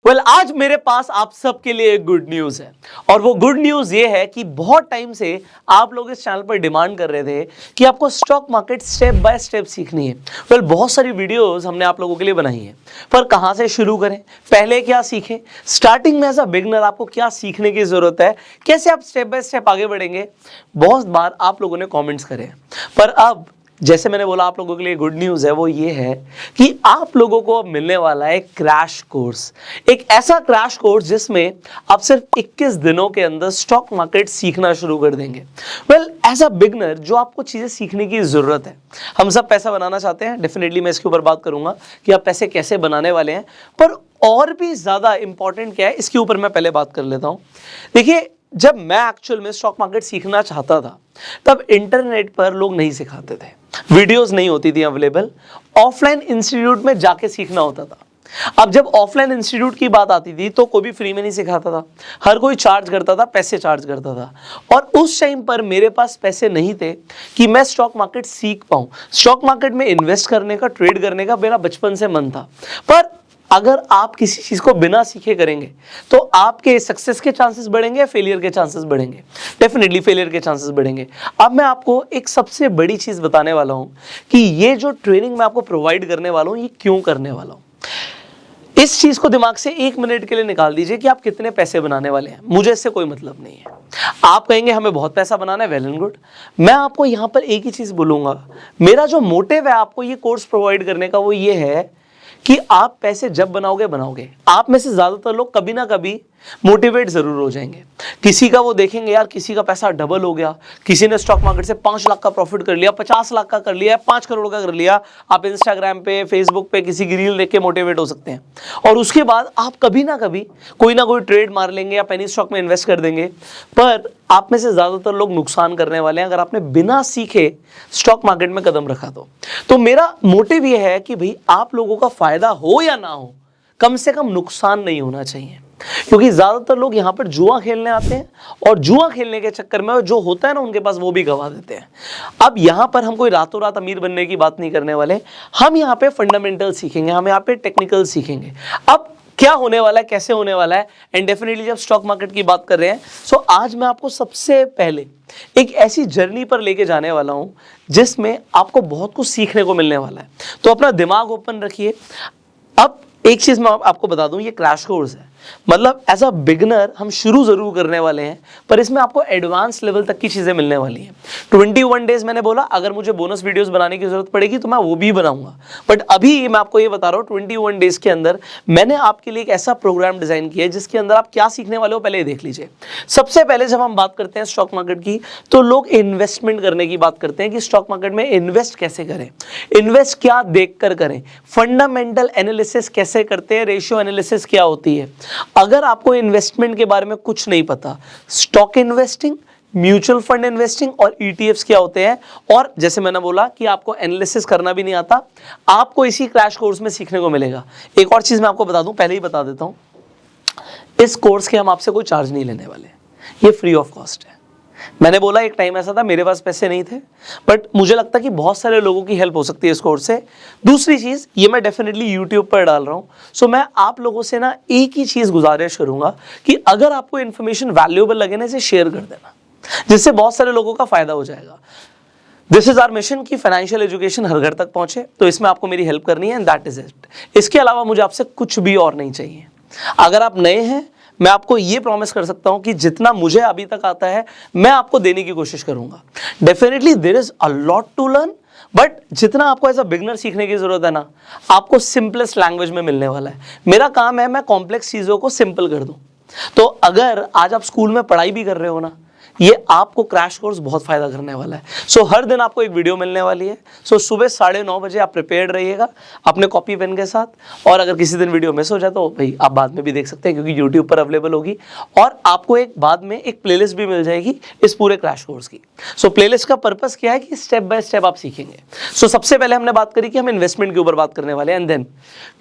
आज मेरे पास आप सबके लिए एक गुड न्यूज़ है और वो गुड न्यूज़ ये है कि बहुत टाइम से आप लोग इस चैनल पर डिमांड कर रहे थे कि आपको stock market step by step सीखनी है। बहुत सारी वीडियोस हमने आप लोगों के लिए बनाई है, पर कहाँ से शुरू करें, पहले क्या सीखें, स्टार्टिंग में एज अ बिगनर आपको क्या सीखने की ज़रूरत है, कैसे आप स्टेप बाय स्टेप आगे बढ़ेंगे। बहुत बार आप लोगों ने कॉमेंट्स करे, पर अब जैसे मैंने बोला आप लोगों के लिए गुड न्यूज़ है, वो ये है कि आप लोगों को अब मिलने वाला है क्रैश कोर्स। एक ऐसा क्रैश कोर्स जिसमें आप सिर्फ 21 दिनों के अंदर स्टॉक मार्केट सीखना शुरू कर देंगे। एज अ बिगनर जो आपको चीज़ें सीखने की ज़रूरत है, हम सब पैसा बनाना चाहते हैं, डेफिनेटली मैं इसके ऊपर बात करूंगा कि आप पैसे कैसे बनाने वाले हैं, पर और भी ज़्यादा इंपॉर्टेंट क्या है इसके ऊपर मैं पहले बात कर लेता हूँ। देखिए, जब मैं एक्चुअल में स्टॉक मार्केट सीखना चाहता था तब इंटरनेट पर लोग नहीं सिखाते थे, वीडियोस नहीं होती थी अवेलेबल, ऑफलाइन इंस्टीट्यूट में जाके सीखना होता था। अब जब ऑफलाइन इंस्टीट्यूट की बात आती थी तो कोई भी फ्री में नहीं सिखाता था, हर कोई चार्ज करता था, पैसे चार्ज करता था। और उस टाइम पर मेरे पास पैसे नहीं थे कि मैं स्टॉक मार्केट सीख पाऊं। स्टॉक मार्केट में इन्वेस्ट करने का, ट्रेड करने का मेरा बचपन से मन था, पर अगर आप किसी चीज़ को बिना सीखे करेंगे तो आपके सक्सेस के चांसेस बढ़ेंगे या फेलियर के चांसेस बढ़ेंगे? डेफिनेटली फेलियर के चांसेस बढ़ेंगे। अब मैं आपको एक सबसे बड़ी चीज़ बताने वाला हूं कि ये जो ट्रेनिंग मैं आपको प्रोवाइड करने वाला हूं, ये क्यों करने वाला हूं। इस चीज़ को दिमाग से 1 मिनट के लिए निकाल दीजिए कि आप कितने पैसे बनाने वाले हैं। मुझे इससे कोई मतलब नहीं है। आप कहेंगे हमें बहुत पैसा बनाना है, वेल एंड गुड। मैं आपको यहाँ पर एक ही चीज़ बोलूँगा, मेरा जो मोटिव है आपको ये कोर्स प्रोवाइड करने का, वो ये है कि आप पैसे जब बनाओगे, आप में से ज़्यादातर लोग कभी ना कभी मोटिवेट ज़रूर हो जाएंगे। किसी का वो देखेंगे, यार किसी का पैसा डबल हो गया, किसी ने स्टॉक मार्केट से 5 लाख का प्रॉफिट कर लिया, 50 लाख का कर लिया, 5 करोड़ का कर लिया। आप इंस्टाग्राम पे, फेसबुक पे किसी की रील देख के मोटिवेट हो सकते हैं और उसके बाद आप कभी ना कभी कोई ना कोई ट्रेड मार लेंगे या पेनी स्टॉक में इन्वेस्ट कर देंगे। पर आप में से ज़्यादातर लोग नुकसान करने वाले हैं अगर आपने बिना सीखे स्टॉक मार्केट में कदम रखा तो मेरा मोटिव ये है कि भाई आप लोगों का फायदा हो या ना हो, कम से कम नुकसान नहीं होना चाहिए। क्योंकि ज्यादातर लोग यहाँ पर जुआ खेलने आते हैं और जुआ खेलने के चक्कर में जो होता है ना उनके पास, वो भी गवा देते हैं। अब यहाँ पर हम कोई रातों रात अमीर बनने की बात नहीं करने वाले, हम यहाँ पे फंडामेंटल सीखेंगे, हम यहाँ पे टेक्निकल सीखेंगे। अब क्या होने वाला है, कैसे होने वाला है, एंड डेफिनेटली जब स्टॉक मार्केट की बात कर रहे हैं, सो आज मैं आपको सबसे पहले एक ऐसी जर्नी पर लेके जाने वाला हूं जिसमें आपको बहुत कुछ सीखने को मिलने वाला है। तो अपना दिमाग ओपन रखिए। अब एक चीज मैं आपको बता दूं, ये क्रैश कोर्स है, मतलब एज अ बिगनर हम शुरू जरूर करने वाले हैं, पर इसमें आपको एडवांस लेवल तक की चीजें मिलने वाली हैं। 21 डेज मैंने बोला, अगर मुझे बोनस वीडियोस बनाने की जरूरत पड़ेगी तो मैं वो भी बनाऊंगा, बट अभी मैं आपको ये बता रहा हूँ 21 डेज के अंदर मैंने आपके लिए एक ऐसा प्रोग्राम डिजाइन किया है जिसके अंदर आप क्या सीखने वाले हो पहले देख लीजिए। सबसे पहले जब हम बात करते हैं स्टॉक मार्केट की तो लोग इन्वेस्टमेंट करने की बात करते हैं कि स्टॉक मार्केट में इन्वेस्ट कैसे करें, इन्वेस्ट क्या देखकर करें, फंडामेंटल एनालिसिस कैसे करते हैं, रेशियो एनालिसिस क्या होती है। अगर आपको इन्वेस्टमेंट के बारे में कुछ नहीं पता, stock investing, mutual fund investing और ईटीएफ्स क्या होते हैं, और जैसे मैंने बोला कि आपको एनालिसिस करना भी नहीं आता, आपको इसी क्रैश कोर्स में सीखने को मिलेगा। एक और चीज मैं आपको बता दूं, पहले ही बता देता हूं, इस कोर्स के हम आपसे कोई चार्ज नहीं लेने वाले, ये फ्री ऑफ कॉस्ट है। मैंने बोला एक टाइम ऐसा था मेरे पास पैसे नहीं थे, बट मुझे लगता कि बहुत सारे लोगों की हेल्प हो सकती है इस कोर्स से। दूसरी चीज़, ये मैं डेफिनेटली यूट्यूब पर डाल रहा हूँ, सो मैं आप लोगों से ना एक ही चीज़ गुजारिश करूँगा कि अगर आपको इन्फॉर्मेशन वैल्यूएबल लगे ना, इसे शेयर कर देना, जिससे बहुत सारे लोगों का फायदा हो जाएगा। दिस इज आवर मिशन कि फाइनेंशियल एजुकेशन हर घर तक पहुँचे, तो इसमें आपको मेरी हेल्प करनी है एंड दैट इज इट। इसके अलावा मुझे आपसे कुछ भी और नहीं चाहिए। अगर आप नए हैं, मैं आपको ये प्रॉमिस कर सकता हूं कि जितना मुझे अभी तक आता है मैं आपको देने की कोशिश करूंगा। Definitely there is a lot to learn, but जितना आपको एज अ बिगनर सीखने की जरूरत है ना, आपको सिंपलेस्ट लैंग्वेज में मिलने वाला है। मेरा काम है मैं कॉम्प्लेक्स चीजों को सिंपल कर दूं। तो अगर आज आप स्कूल में पढ़ाई भी कर रहे हो ना, ये आपको क्रैश कोर्स बहुत फायदा करने वाला है। सो हर दिन आपको एक वीडियो मिलने वाली है। सो सुबह 9:30 बजे आप प्रिपेयर्ड रहिएगा अपने कॉपी पेन के साथ, और अगर किसी दिन वीडियो मिस हो जाए तो भाई आप बाद में भी देख सकते हैं क्योंकि यूट्यूब पर अवेलेबल होगी, और आपको एक बाद में एक प्लेलिस्ट भी मिल जाएगी इस पूरे क्रैश कोर्स की। सो प्लेलिस्ट का पर्पस क्या है कि स्टेप बाय स्टेप आप सीखेंगे। सो सबसे पहले हमने बात करी कि हम इन्वेस्टमेंट के ऊपर बात करने वाले हैं, and then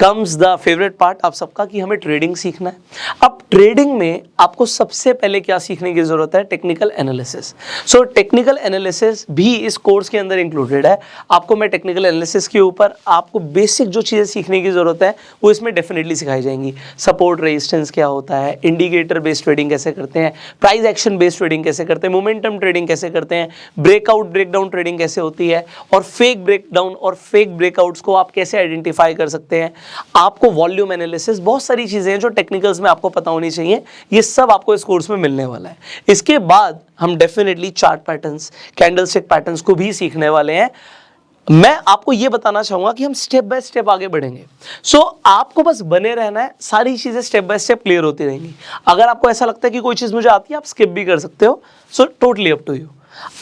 comes the favourite part आप सबका कि हमें ट्रेडिंग सीखना है। अब ट्रेडिंग में आपको सबसे पहले क्या सीखने की जरूरत है, technical technical analysis. So technical analysis भी इस कोर्स के अंदर इंक्लूडेड है। आपको मैं टेक्निकल एनालिसिस के ऊपर आपको बेसिक जो चीज़ें सीखने की ज़रूरत है वो इसमें डेफिनेटली सिखाई जाएंगी। सपोर्ट रेजिस्टेंस क्या होता है, इंडिकेटर बेस्ड ट्रेडिंग कैसे करते हैं, प्राइस एक्शन बेस्ड ट्रेडिंग कैसे करते हैं, मोमेंटम ट्रेडिंग कैसे करते हैं, ब्रेकआउट ब्रेकडाउन ट्रेडिंग कैसे होती है, और फेक ब्रेकडाउन और फेक ब्रेकआउट्स को आप कैसे आइडेंटिफाई कर सकते हैं। आपको वॉल्यूम एनालिसिस, बहुत सारी चीज़ें हैं जो टेक्निकल्स में आपको पता होनी चाहिए, ये सब आपको इस कोर्स में मिलने वाला है। इसके बाद हम definitely chart patterns, candlestick patterns को भी सीखने वाले हैं। मैं आपको यह बताना चाहूंगा कि हम स्टेप बाय स्टेप आगे बढ़ेंगे। सो आपको बस बने रहना है, सारी चीजें स्टेप बाय स्टेप क्लियर होती रहेंगी। अगर आपको ऐसा लगता है कि कोई चीज मुझे आती है, आप स्किप भी कर सकते हो। So totally up to you.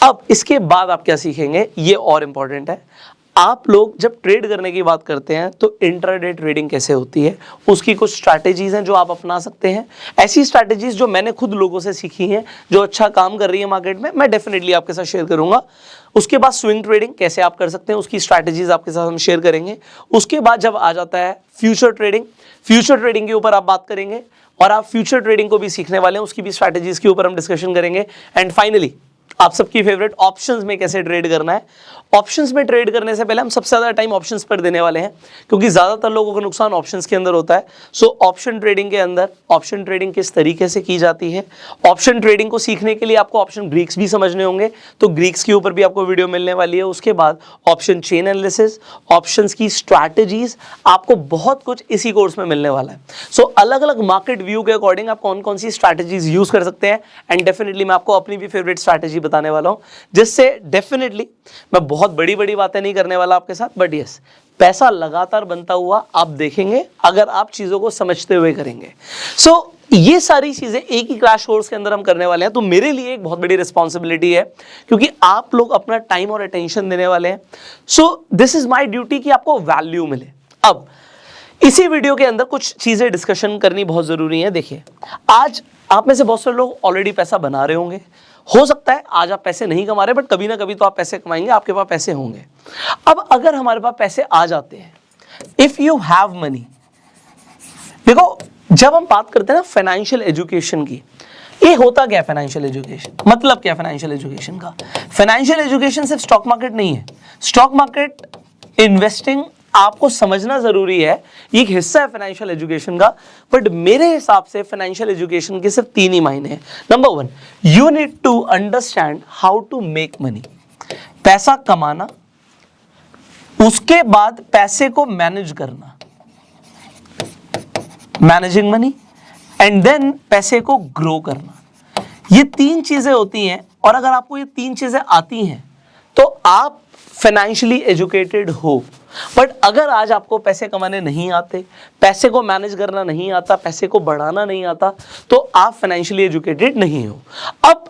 अब इसके बाद आप क्या सीखेंगे, ये और इंपॉर्टेंट है। आप लोग जब ट्रेड करने की बात करते हैं तो इंट्राडे ट्रेडिंग कैसे होती है, उसकी कुछ स्ट्रैटेजीज हैं जो आप अपना सकते हैं। ऐसी स्ट्रैटेजीज जो मैंने खुद लोगों से सीखी हैं, जो अच्छा काम कर रही है मार्केट में, मैं डेफिनेटली आपके साथ शेयर करूंगा। उसके बाद स्विंग ट्रेडिंग कैसे आप कर सकते हैं, उसकी स्ट्रैटेजीज आपके साथ हम शेयर करेंगे। उसके बाद जब आ जाता है फ्यूचर ट्रेडिंग, फ्यूचर ट्रेडिंग के ऊपर आप बात करेंगे और आप फ्यूचर ट्रेडिंग को भी सीखने वाले हैं, उसकी भी स्ट्रैटेजीज के ऊपर हम डिस्कशन करेंगे। एंड फाइनली आप सबकी फेवरेट ऑप्शंस में कैसे ट्रेड करना है। ऑप्शंस में ट्रेड करने से पहले हम सबसे ज़्यादा टाइम ऑप्शंस पर देने वाले हैं, क्योंकि ज़्यादातर लोगों का नुकसान ऑप्शंस के अंदर होता है। सो ऑप्शन ट्रेडिंग के अंदर ऑप्शन ट्रेडिंग किस तरीके से की जाती है, ऑप्शन ट्रेडिंग को सीखने के लिए आपको ऑप्शन ग्रीक्स भी समझने होंगे, तो ग्रीक्स के ऊपर भी आपको वीडियो मिलने वाली है। उसके बाद ऑप्शन चेन एनालिसिस, ऑप्शंस की स्ट्रैटेजीज, आपको बहुत कुछ इसी कोर्स में मिलने वाला है। सो अलग अलग मार्केट व्यू के अकॉर्डिंग आप कौन कौन सी स्ट्रैटेजीज यूज कर सकते हैं, एंड डेफिनेटली मैं आपको अपनी भी फेवरेट स्ट्रैटेजी बताने वाला हूं, जिससे डेफिनेटली मैं बहुत बड़ी बड़ी बातें नहीं करने वाला आपके साथ, बट यस, पैसा लगातार बनता हुआ आप देखेंगे अगर आप चीजों को समझते हुए करेंगे। सो ये सारी चीजें एक ही क्रैश कोर्स के अंदर हम करने वाले हैं, तो मेरे लिए एक बहुत बड़ी रिस्पॉन्सिबिलिटी है, क्योंकि आप लोग अपना टाइम और अटेंशन देने वाले हैं। So this is my duty कि आपको वैल्यू मिले। अब इसी वीडियो के अंदर कुछ चीजें डिस्कशन करनी बहुत जरूरी है। देखिए, आज आप में से बहुत सारे लोग ऑलरेडी पैसा बना रहे होंगे। हो सकता है आज आप पैसे नहीं कमा रहे, बट कभी ना कभी तो आप पैसे कमाएंगे, आपके पास पैसे होंगे। अब अगर हमारे पास पैसे आ जाते हैं, इफ यू हैव मनी, देखो जब हम बात करते हैं ना फाइनेंशियल एजुकेशन की, ये होता क्या है फाइनेंशियल एजुकेशन, मतलब क्या फाइनेंशियल एजुकेशन का। फाइनेंशियल एजुकेशन सिर्फ स्टॉक मार्केट नहीं है। स्टॉक मार्केट, इन्वेस्टिंग आपको समझना जरूरी है, ये एक हिस्सा है फाइनेंशियल एजुकेशन का, बट मेरे हिसाब से फाइनेंशियल एजुकेशन के सिर्फ 3 ही मायने हैं। Number 1, you need to understand how to make money, पैसा कमाना, उसके बाद पैसे को मैनेज करना, मैनेजिंग मनी, एंड देन पैसे को ग्रो करना। ये 3 चीजें होती हैं, और अगर आपको ये 3 चीजें आती हैं तो आप फाइनेंशियली एजुकेटेड हो। बट अगर आज आपको पैसे कमाने नहीं आते, पैसे को मैनेज करना नहीं आता, पैसे को बढ़ाना नहीं आता, तो आप फाइनेंशियली एजुकेटेड नहीं हो। अब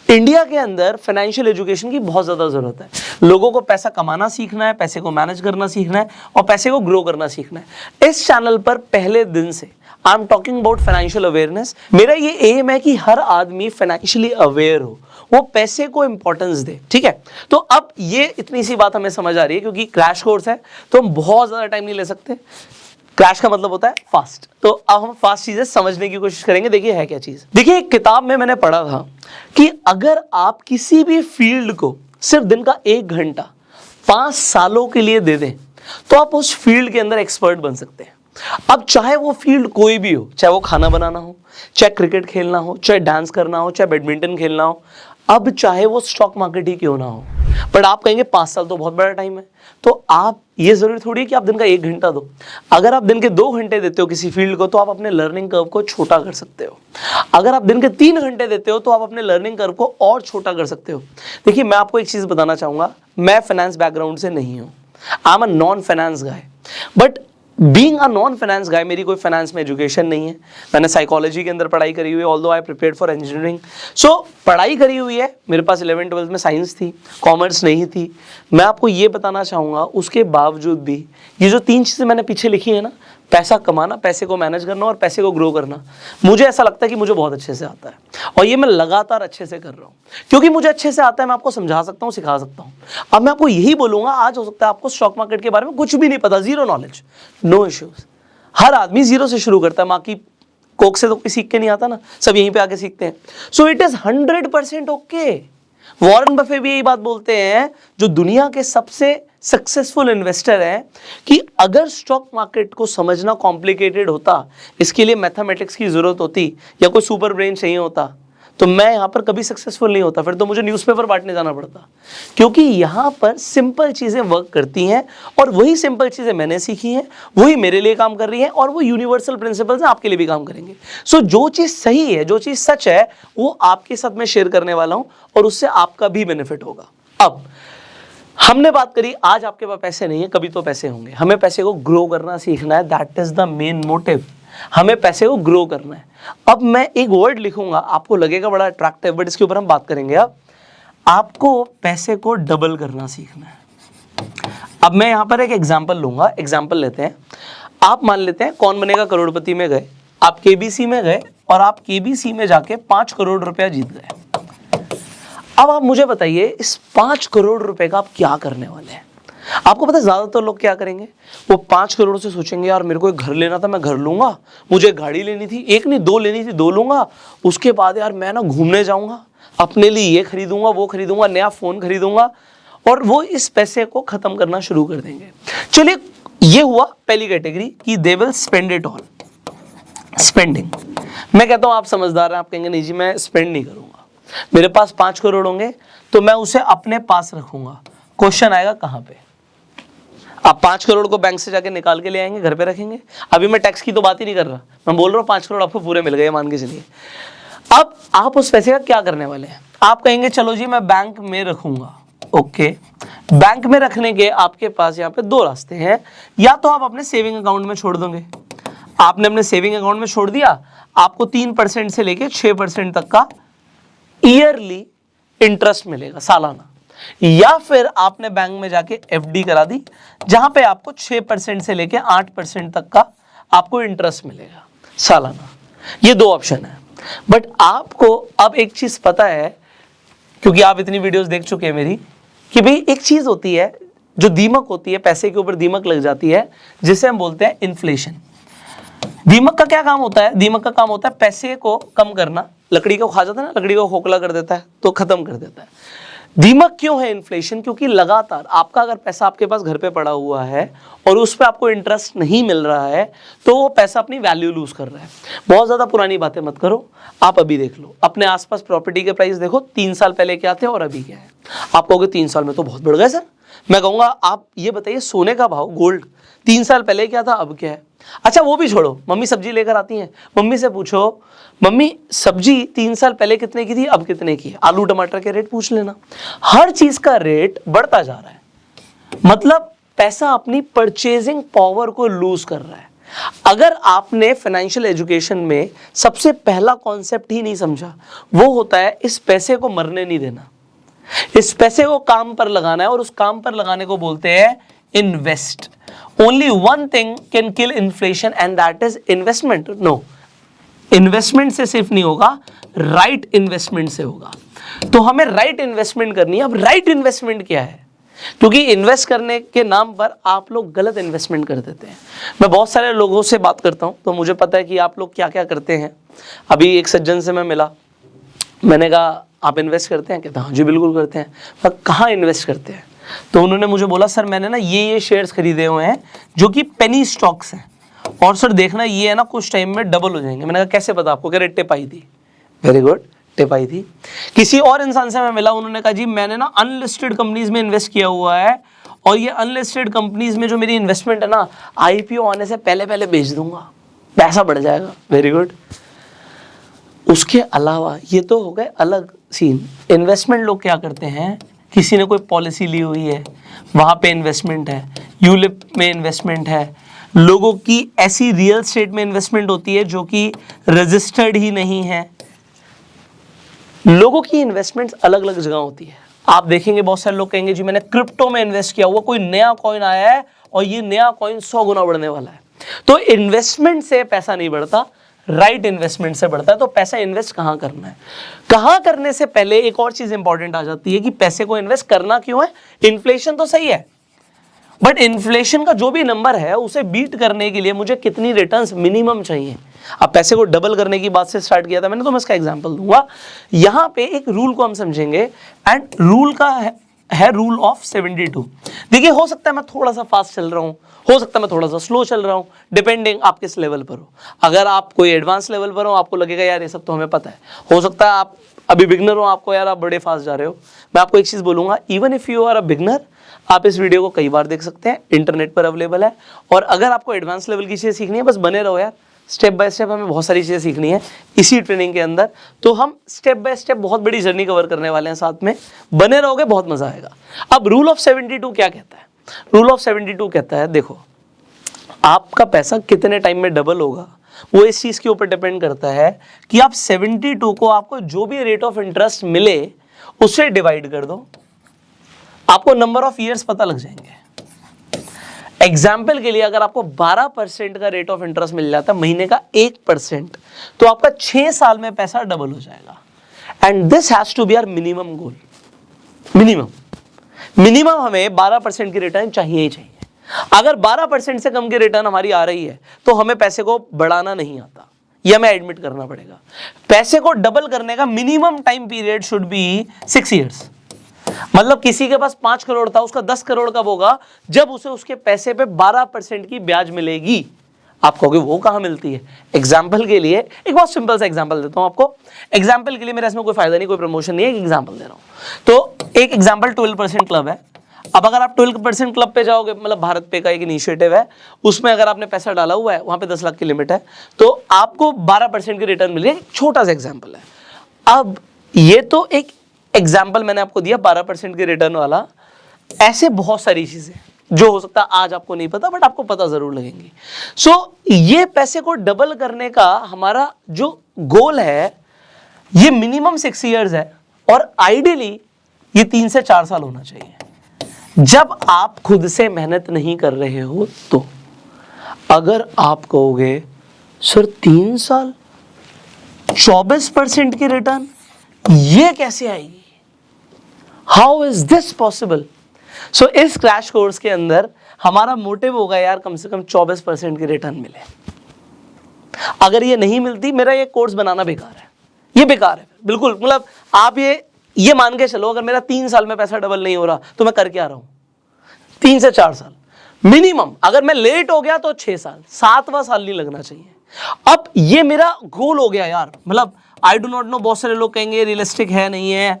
इंडिया के अंदर फाइनेंशियल एजुकेशन की बहुत ज़्यादा ज़रूरत है। लोगों को पैसा कमाना सीखना है, पैसे को मैनेज करना सीखना है, और पैसे को ग्रो करना सीखना है। इस चैनल पर पहले दिन से I am talking about financial awareness. मेरा ये एम है कि हर आदमी फाइनेंशियली अवेयर हो, वो पैसे को इंपॉर्टेंस दे, ठीक है। तो अब ये इतनी सी बात हमें समझ आ रही है, क्योंकि क्रैश कोर्स है तो हम बहुत ज़्यादा टाइम नहीं ले सकते। क्रैश का मतलब होता है फास्ट, तो अब हम फास्ट चीजें समझने की कोशिश करेंगे। देखिए है क्या चीज। देखिए एक किताब में मैंने पढ़ा था कि अगर आप किसी भी फील्ड को सिर्फ दिन का 1 घंटा 5 सालों के लिए दे दें, तो आप उस फील्ड के अंदर एक्सपर्ट बन सकते हैं। अब चाहे वो फील्ड कोई भी हो, चाहे वो खाना बनाना हो, चाहे क्रिकेट खेलना हो, चाहे डांस करना हो, चाहे बैडमिंटन खेलना हो, अब चाहे वो स्टॉक मार्केट ही क्यों ना हो, बट आप कहेंगे 5 साल तो बहुत बड़ा टाइम है, तो आप ये जरूरी थोड़ी है कि आप दिन का 1 घंटा दो। अगर आप दिन के 2 घंटे देते हो किसी फील्ड को, तो आप अपने लर्निंग कर्व को छोटा कर सकते हो। अगर आप दिन के 3 घंटे देते हो, तो आप अपने लर्निंग कर्व को और छोटा कर सकते हो। देखिए मैं आपको एक चीज बताना चाहूंगा, मैं फाइनेंस बैकग्राउंड से नहीं हूँ, I am a non finance guy, but being a non finance guy, मेरी कोई फाइनेंस में एजुकेशन नहीं है। मैंने साइकोलॉजी के अंदर पढ़ाई करी हुई है, although I prepared for engineering. So पढ़ाई करी हुई है, मेरे पास 11th-12th में साइंस थी, कॉमर्स नहीं थी। मैं आपको ये बताना चाहूँगा, उसके बावजूद भी ये जो 3 चीज़ें मैंने पीछे लिखी है ना, पैसा कमाना, पैसे को मैनेज करना और पैसे को ग्रो करना, मुझे ऐसा लगता है कि मुझे बहुत अच्छे से आता है, और ये मैं लगातार अच्छे से कर रहा हूँ। क्योंकि मुझे अच्छे से आता है, मैं आपको समझा सकता हूँ, सिखा सकता हूँ। अब मैं आपको यही बोलूँगा, आज हो सकता है आपको स्टॉक मार्केट के बारे में कुछ भी नहीं पता, जीरो नॉलेज, नो इश्यूज। हर आदमी जीरो से शुरू करता है, माँ की कोक से तो कोई सीख के नहीं आता ना, सब यहीं पे आके सीखते हैं। So it is 100% okay. Warren Buffett भी यही बात बोलते हैं, जो दुनिया के सबसे सक्सेसफुल इन्वेस्टर हैं, कि अगर स्टॉक मार्केट को समझना कॉम्प्लिकेटेड होता, इसके लिए मैथमेटिक्स की जरूरत होती या कोई सुपर ब्रेन चाहिए होता, तो मैं यहां पर कभी सक्सेसफुल नहीं होता, फिर तो मुझे न्यूज़पेपर बांटने जाना पड़ता। क्योंकि यहां पर सिंपल चीजें वर्क करती हैं, और वही सिंपल चीजें मैंने सीखी हैं, वही मेरे लिए काम कर रही हैं, और वो यूनिवर्सल प्रिंसिपल्स हैं, आपके लिए भी काम करेंगे। सो जो चीज सही है, जो चीज सच है, वो आपके साथ मैं शेयर करने वाला हूं, और उससे आपका भी बेनिफिट होगा। अब हमने बात करी, आज आपके पास पैसे नहीं है, कभी तो पैसे होंगे, हमें पैसे को ग्रो करना सीखना है, that is the main motive. हमें पैसे को ग्रो करना है। अब मैं एक वर्ड लिखूंगा, आपको लगेगा बड़ा अट्रैक्टिव, बट इसके ऊपर हम बात करेंगे। अब आपको पैसे को डबल करना सीखना है। अब मैं यहां पर एक एग्जांपल लूंगा, एग्जांपल लेते हैं। आप मान लेते हैं कौन बनेगा करोड़पति में गए, आप केबीसी में गए, और आप केबीसी में जाके 5 करोड़ रुपया जीत गए। अब आप मुझे बताइए, इस 5 करोड़ रुपए का आप क्या करने वाले हैं? आपको पता है ज्यादातर लोग क्या करेंगे, वो 5 करोड़ से सोचेंगे, यार मेरे को एक घर लेना था, मैं घर लूंगा, मुझे गाड़ी लेनी थी, एक नहीं 2 लेनी थी, 2 लूंगा, उसके बाद यार मैं ना घूमने जाऊंगा, अपने लिए ये खरीदूंगा, वो खरीदूंगा, नया फोन खरीदूंगा, और वो इस पैसे को खत्म करना शुरू कर देंगे। चलिए, ये हुआ पहली कैटेगरी कि they will spend it all, spending. मैं कहता हूं आप समझदार हैं, आप कहेंगे नहीं जी मैं स्पेंड नहीं करूंगा, मेरे पास 5 करोड़ होंगे तो मैं उसे अपने पास रखूंगा। क्वेश्चन आएगा कहां पे? आप 5 करोड़ को बैंक से जाके निकाल के ले आएंगे, घर पे रखेंगे। अभी मैं टैक्स की तो बात ही नहीं कर रहा, मैं बोल रहा हूँ 5 करोड़ आपको पूरे मिल गए, मान के चलिए। अब आप उस पैसे का क्या करने वाले हैं? आप कहेंगे चलो जी मैं बैंक में रखूंगा। ओके, बैंक में रखने के आपके पास यहाँ पे 2 रास्ते हैं। या तो आप अपने सेविंग अकाउंट में छोड़ दोगे, आपने अपने सेविंग अकाउंट में छोड़ दिया, आपको 3% से लेके 6% तक का ईयरली इंटरेस्ट मिलेगा, सालाना। या फिर आपने बैंक में जाके एफडी करा दी, जहां पे आपको 6% से लेके 8% तक का आपको इंटरेस्ट मिलेगा सालाना। ये 2 ऑप्शन है। बट आपको अब एक चीज पता है, क्योंकि आप इतनी वीडियोस देख चुके हैं मेरी, कि भाई एक चीज होती है जो दीमक होती है, पैसे के ऊपर दीमक लग जाती है, जिसे हम बोलते हैं इन्फ्लेशन। दीमक का क्या काम होता है? दीमक का काम होता है पैसे को कम करना। लकड़ी को खा जाता है ना, लकड़ी को खोखला कर देता है तो खत्म कर देता है। दीमक क्यों है इन्फ्लेशन? क्योंकि लगातार आपका अगर पैसा आपके पास घर पे पड़ा हुआ है और उस पर आपको इंटरेस्ट नहीं मिल रहा है, तो वो पैसा अपनी वैल्यू लूज कर रहा है। बहुत ज्यादा पुरानी बातें मत करो, आप अभी देख लो, अपने आसपास प्रॉपर्टी के प्राइस देखो, 3 साल पहले क्या थे और अभी क्या है। आप कहोगे 3 साल में तो बहुत बढ़ गए सर। मैं कहूंगा आप ये बताइए, सोने का भाव, गोल्ड 3 साल पहले क्या था, अब क्या है? अच्छा वो भी छोड़ो, मम्मी सब्जी लेकर आती हैं, मम्मी से पूछो मम्मी सब्जी 3 साल पहले कितने की थी, अब कितने की है? आलू टमाटर के रेट पूछ लेना। हर चीज का रेट बढ़ता जा रहा है, मतलब पैसा अपनी परचेजिंग पावर को लूज कर रहा है। अगर आपने फाइनेंशियल एजुकेशन में सबसे पहला कॉन्सेप्ट ही नहीं समझा, वो होता है इस पैसे को मरने नहीं देना, इस पैसे को काम पर लगाना है, और उस काम पर लगाने को बोलते हैं invest. Only one thing can kill inflation and that is investment. No, investment से सिर्फ नहीं होगा, राइट इन्वेस्टमेंट से होगा। तो हमें राइट इन्वेस्टमेंट करनी है। अब राइट इन्वेस्टमेंट क्या है? क्योंकि इन्वेस्ट करने के नाम पर आप लोग गलत इन्वेस्टमेंट कर देते हैं। मैं बहुत सारे लोगों से बात करता हूं, तो मुझे पता है कि आप लोग क्या क्या करते हैं। अभी एक सज्जन से मैं मिला, मैंने कहा आप इन्वेस्ट करते हैं? कहते हाँ जी बिल्कुल करते हैं। मैं कहाँ इन्वेस्ट करते हैं? तो उन्होंने मुझे बोला सर मैंने ना ये शेयर्स खरीदे हुए हैं जो कि पेनी स्टॉक्स हैं, और सर देखना ये है ना कुछ टाइम में डबल हो जाएंगे। मैंने कहा कैसे पता आपको? कह रहे टिप आई थी। वेरी गुड, टिप आई थी। किसी और इंसान से मैं मिला, उन्होंने कहा जी मैंने ना अनलिस्टेड कंपनीज में इन्वेस्ट किया हुआ है, और ये अनलिस्टेड कंपनीज में जो मेरी इन्वेस्टमेंट है ना, आईपीओ आने से पहले पहले बेच दूंगा, पैसा बढ़ जाएगा। Very good. उसके अलावा ये तो हो गए अलग सीन। इन्वेस्टमेंट लोग क्या करते हैं, किसी ने कोई पॉलिसी ली हुई है, वहां पे इन्वेस्टमेंट है, यूलिप में इन्वेस्टमेंट है, लोगों की ऐसी रियल स्टेट में इन्वेस्टमेंट होती है जो कि रजिस्टर्ड ही नहीं है। लोगों की इन्वेस्टमेंट्स अलग अलग जगह होती है। आप देखेंगे बहुत सारे लोग कहेंगे जी मैंने क्रिप्टो में इन्वेस्ट किया हुआ, कोई नया कॉइन आया है और ये नया कॉइन 100 गुना बढ़ने वाला है। तो इन्वेस्टमेंट से पैसा नहीं बढ़ता, राइट इन्वेस्टमेंट से बढ़ता है। तो पैसा इन्वेस्ट कहां करना है? कहां करने से पहले एक और चीज इंपॉर्टेंट आ जाती है कि पैसे को इन्वेस्ट करना क्यों है। इन्फ्लेशन तो सही है, बट इन्फ्लेशन का जो भी नंबर है उसे बीट करने के लिए मुझे कितनी रिटर्न्स मिनिमम चाहिए। अब पैसे को डबल करने की बात से स्टार्ट किया था मैंने, तो मैं इसका एग्जांपल दूंगा। यहाँ पे एक रूल को हम समझेंगे, एंड रूल का है रूल ऑफ 72। देखिए, हो सकता है मैं थोड़ा सा फास्ट चल रहा हूँ, हो सकता है मैं थोड़ा सा स्लो चल रहा हूँ, डिपेंडिंग आप किस लेवल पर हो। अगर आप कोई एडवांस लेवल पर हो, आपको लगेगा यार ये सब तो हमें पता है। हो सकता है आप अभी बिगनर हो, आपको यार आप बड़े फास्ट जा रहे हो। मैं आपको एक चीज़ बोलूँगा, even if you are a beginner, आप इस वीडियो को कई बार देख सकते हैं, इंटरनेट पर अवेलेबल है। और अगर आपको एडवांस लेवल की चीज़ें सीखनी है, बस बने रहो यार, स्टेप बाय स्टेप हमें बहुत सारी चीज़ें सीखनी है इसी ट्रेनिंग के अंदर। तो हम स्टेप बाय स्टेप बहुत बड़ी जर्नी कवर करने वाले हैं साथ में, बने रहोगे, बहुत मजा आएगा। अब रूल ऑफ 72 क्या कहता है? रूल ऑफ 72 कहता है, देखो आपका पैसा कितने टाइम में डबल होगा वो इस चीज़ के ऊपर डिपेंड करता है कि आप 72 को आपको जो भी रेट ऑफ इंटरेस्ट मिले उससे डिवाइड कर दो, आपको नंबर ऑफ ईयर्स पता लग जाएंगे। एग्जाम्पल के लिए, अगर आपको 12% का रेट ऑफ इंटरेस्ट मिल जाता है, महीने का 1%, तो आपका 6 साल में पैसा डबल हो जाएगा। And this has to be our minimum goal. Minimum हमें 12% की रिटर्न चाहिए ही चाहिए। अगर 12% से कम की रिटर्न हमारी आ रही है तो हमें पैसे को बढ़ाना नहीं आता, यह हमें एडमिट करना पड़ेगा। पैसे को डबल करने का minimum time period should be 6 years. मतलब किसी के पास 5 करोड़ था, उसका 10 करोड़ कब होगा? जब उसे उसके पैसे पे 12% की ब्याज मिलेगी। आप कहोगे वो कहां मिलती है? एग्जाम्पल के लिए एक बहुत सिंपल सा एग्जाम्पल देता हूं आपको। एग्जाम्पल के लिए, मेरा इसमें कोई फायदा नहीं, कोई प्रमोशन नहीं है, एक एग्जाम्पल दे रहा हूं। तो एक एग्जाम्पल 12% क्लब है। अब अगर आप 12% क्लब पे जाओगे, मतलब भारत पे का एक इनिशिएटिव है, उसमें अगर आपने पैसा डाला हुआ है, वहां पे 10 लाख की लिमिट है, तो आपको 12% की रिटर्न मिल रही है। छोटा सा एग्जाम्पल है। अब ये तो एक एग्जाम्पल मैंने आपको दिया 12% की रिटर्न वाला। ऐसे बहुत सारी चीजें जो हो सकता है आज आपको नहीं पता, बट आपको पता जरूर लगेंगी। सो ये पैसे को डबल करने का हमारा जो गोल है, ये मिनिमम 6 ईयर्स है, और आइडियली ये 3 से 4 साल होना चाहिए। जब आप खुद से मेहनत नहीं कर रहे हो तो। अगर आप कहोगे सर 3 साल 24% की रिटर्न, ये कैसे आएगी? How is this possible? So इस क्रैश कोर्स के अंदर हमारा मोटिव होगा यार कम से कम 24% की रिटर्न मिले। अगर ये नहीं मिलती, मेरा ये कोर्स बनाना बेकार है, ये बेकार है बिल्कुल। मतलब आप ये मान के चलो, अगर मेरा 3 साल में पैसा डबल नहीं हो रहा तो मैं कर क्या रहा हूं? 3 से 4 साल मिनिमम। अगर मैं लेट हो गया तो 6 साल, 7वां साल नहीं लगना चाहिए। अब ये मेरा गोल हो गया यार। मतलब आई डू नॉट नो, बहुत सारे लोग कहेंगे रियलिस्टिक है, नहीं है,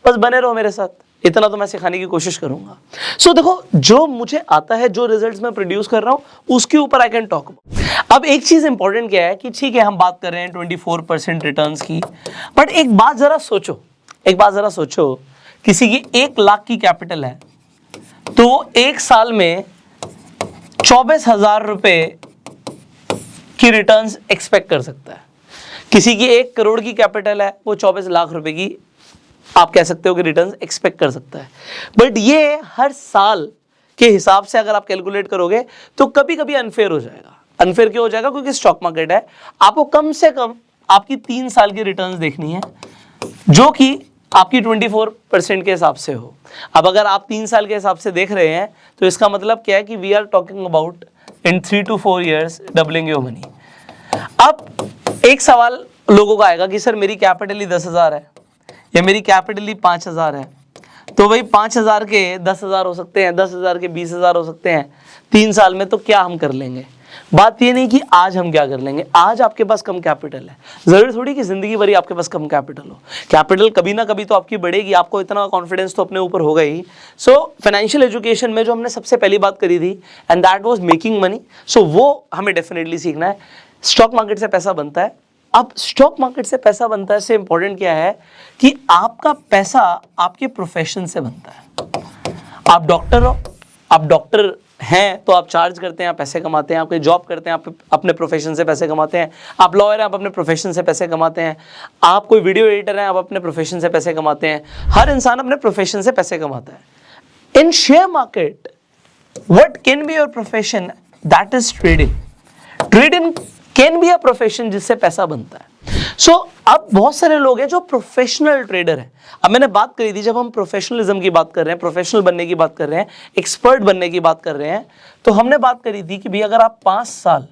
बस बने रहो मेरे साथ, इतना तो मैं सिखाने की कोशिश करूंगा। सो देखो, जो मुझे आता है, जो रिजल्ट्स मैं प्रोड्यूस कर रहा हूं, उसके ऊपर आई कैन टॉक। अब एक चीज इंपॉर्टेंट क्या है कि ठीक है हम बात कर रहे हैं 24% रिटर्न्स की, बट एक बात जरा सोचो, किसी की 1 लाख की कैपिटल है तो 1 साल में 24,000 रुपए की रिटर्न्स एक्सपेक्ट कर सकता है। किसी की 1 करोड़ की कैपिटल है, वो 24 लाख रुपए की आप कह सकते हो कि रिटर्न्स एक्सपेक्ट कर सकता है। बट ये हर साल के हिसाब से अगर आप कैलकुलेट करोगे तो कभी कभी अनफेयर हो जाएगा। अनफेयर क्यों हो जाएगा? क्योंकि स्टॉक मार्केट है, आपको कम से कम आपकी 3 साल की रिटर्न्स देखनी है, जो कि आपकी 24% के हिसाब से हो। अब अगर आप 3 साल के हिसाब से देख रहे हैं तो इसका मतलब क्या है कि we are talking about in 3 to 4 years doubling your money. अब एक सवाल लोगों का आएगा कि सर मेरी कैपिटल ही 10,000 है या मेरी कैपिटल ही 5,000 है, तो भाई 5,000 के 10,000 हो सकते हैं, 10,000 के 20,000 हो सकते हैं 3 साल में, तो क्या हम कर लेंगे? बात ये नहीं कि आज हम क्या कर लेंगे, आज आपके पास कम कैपिटल है, जरूरी थोड़ी कि जिंदगी भरी आपके पास कम कैपिटल हो। कैपिटल कभी ना कभी तो आपकी बढ़ेगी, आपको इतना कॉन्फिडेंस तो अपने ऊपर होगा ही। सो फाइनेंशियल एजुकेशन में जो हमने सबसे पहली बात करी थी, and that was making money, so वो हमें डेफिनेटली सीखना है। स्टॉक मार्केट से पैसा बनता है। अब स्टॉक मार्केट से पैसा बनता है से इंपॉर्टेंट क्या है कि आपका पैसा आपके प्रोफेशन से बनता है। आप डॉक्टर हो, आप डॉक्टर हैं तो आप चार्ज करते हैं, आप पैसे कमाते हैं। आप कोई जॉब करते हैं, आप अपने प्रोफेशन से पैसे कमाते हैं। आप लॉयर हैं, आप अपने प्रोफेशन से पैसे कमाते हैं। आप कोई वीडियो एडिटर हैं, आप अपने प्रोफेशन से पैसे कमाते हैं। हर इंसान अपने प्रोफेशन से पैसे कमाता है। In share market what can be your profession? That is trading. Trading can be a profession जिससे पैसा बनता है। सो अब बहुत सारे लोग हैं जो प्रोफेशनल ट्रेडर हैं। अब मैंने बात करी थी, जब हम प्रोफेशनलिज्म की बात कर रहे हैं, प्रोफेशनल बनने की बात कर रहे हैं, एक्सपर्ट बनने की बात कर रहे हैं, तो हमने बात करी थी कि भाई अगर आप 5 साल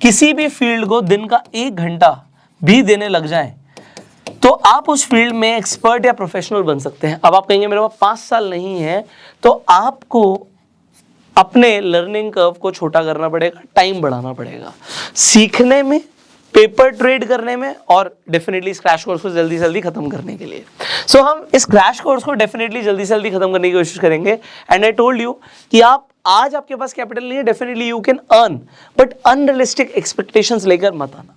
किसी भी फील्ड को दिन का 1 घंटा भी देने लग जाएं तो आप उस फील्ड में एक्सपर्ट या प्रोफेशनल बन सकते हैं। अब आप कहेंगे मेरे पास 5 साल नहीं है, तो आपको अपने लर्निंग कर्व को छोटा करना पड़ेगा, टाइम बढ़ाना पड़ेगा सीखने में, पेपर ट्रेड करने में और डेफिनेटली इस क्रैश कोर्स को जल्दी से जल्दी खत्म करने के लिए। सो हम इस क्रैश कोर्स को डेफिनेटली जल्दी से जल्दी खत्म करने की कोशिश करेंगे। एंड आई टोल्ड यू कि आप आज आपके पास कैपिटल नहीं है, definitely you can earn, but unrealistic expectations लेकर मत आना।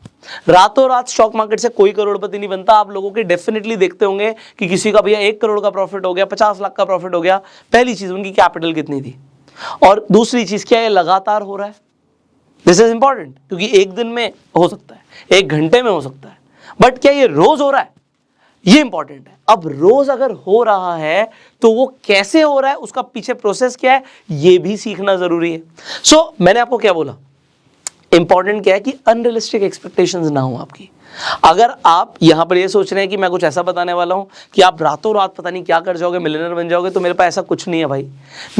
रातों रात स्टॉक मार्केट से कोई करोड़पति नहीं बनता। आप लोगों के डेफिनेटली देखते होंगे कि किसी का भैया 1 करोड़ का प्रॉफिट हो गया, 50 लाख का प्रॉफिट हो गया। पहली चीज उनकी कैपिटल कितनी थी, और दूसरी चीज क्या है, लगातार हो रहा है। दिस इज इंपॉर्टेंट, क्योंकि एक दिन में हो सकता है, 1 घंटे में हो सकता है, बट क्या ये रोज हो रहा है, ये इंपॉर्टेंट है। अब रोज अगर हो रहा है तो वो कैसे हो रहा है, उसका पीछे प्रोसेस क्या है, ये भी सीखना जरूरी है। सो मैंने आपको क्या बोला, इंपॉर्टेंट क्या है कि अनरियलिस्टिक एक्सपेक्टेशंस ना हो आपकी। अगर आप यहां पर ये सोच रहे हैं कि मैं कुछ ऐसा बताने वाला हूं कि आप रातों रात पता नहीं क्या कर जाओगे, मिलियनर बन जाओगे, तो मेरे पास ऐसा कुछ नहीं है भाई।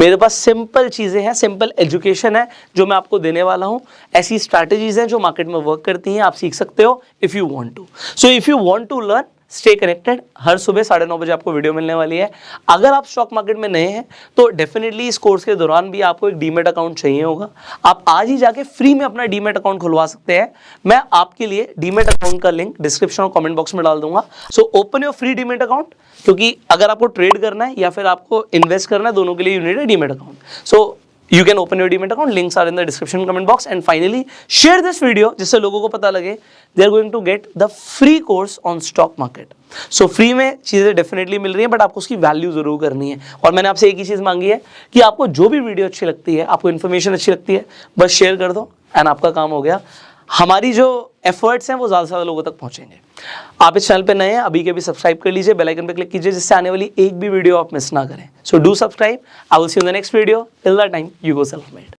मेरे पास सिंपल चीजें हैं, सिंपल एजुकेशन है जो मैं आपको देने वाला हूं। ऐसी स्ट्रैटेजीज हैं जो मार्केट में वर्क करती हैं, आप सीख सकते हो if you want to. So if you want to learn, stay connected. हर सुबह 9:30 बजे आपको वीडियो मिलने वाली है। अगर आप स्टॉक मार्केट में नए हैं तो डेफिनेटली इस कोर्स के दौरान भी आपको एक डीमेट अकाउंट चाहिए होगा। आप आज ही जाके फ्री में अपना डीमेट अकाउंट खुलवा सकते हैं। मैं आपके लिए डीमेट अकाउंट का लिंक डिस्क्रिप्शन और कमेंट बॉक्स में डाल दूंगा। So open your free demat account, क्योंकि अगर आपको ट्रेड करना है या फिर आपको इन्वेस्ट करना है, दोनों के लिए you need a demat account. So you can open your demat account, links are in the description comment box, and finally share this video जिससे लोगों को पता लगे they are going to get the free course on stock market। so free में चीजें definitely मिल रही हैं, but आपको उसकी वैल्यू जरूर करनी है। और मैंने आपसे एक ही चीज मांगी है कि आपको जो भी वीडियो अच्छी लगती है, आपको इन्फॉर्मेशन अच्छी लगती है, बस शेयर कर दो एंड आपका काम हो गया। हमारी जो एफर्ट्स हैं वो ज़्यादा से ज़्यादा लोगों तक पहुंचेंगे। आप इस चैनल पे नए हैं, अभी के भी सब्सक्राइब कर लीजिए, बेल आइकन पे क्लिक कीजिए, जिससे आने वाली एक भी वीडियो आप मिस ना करें। So do subscribe. I will see you in the next video. Till that time, you go self made.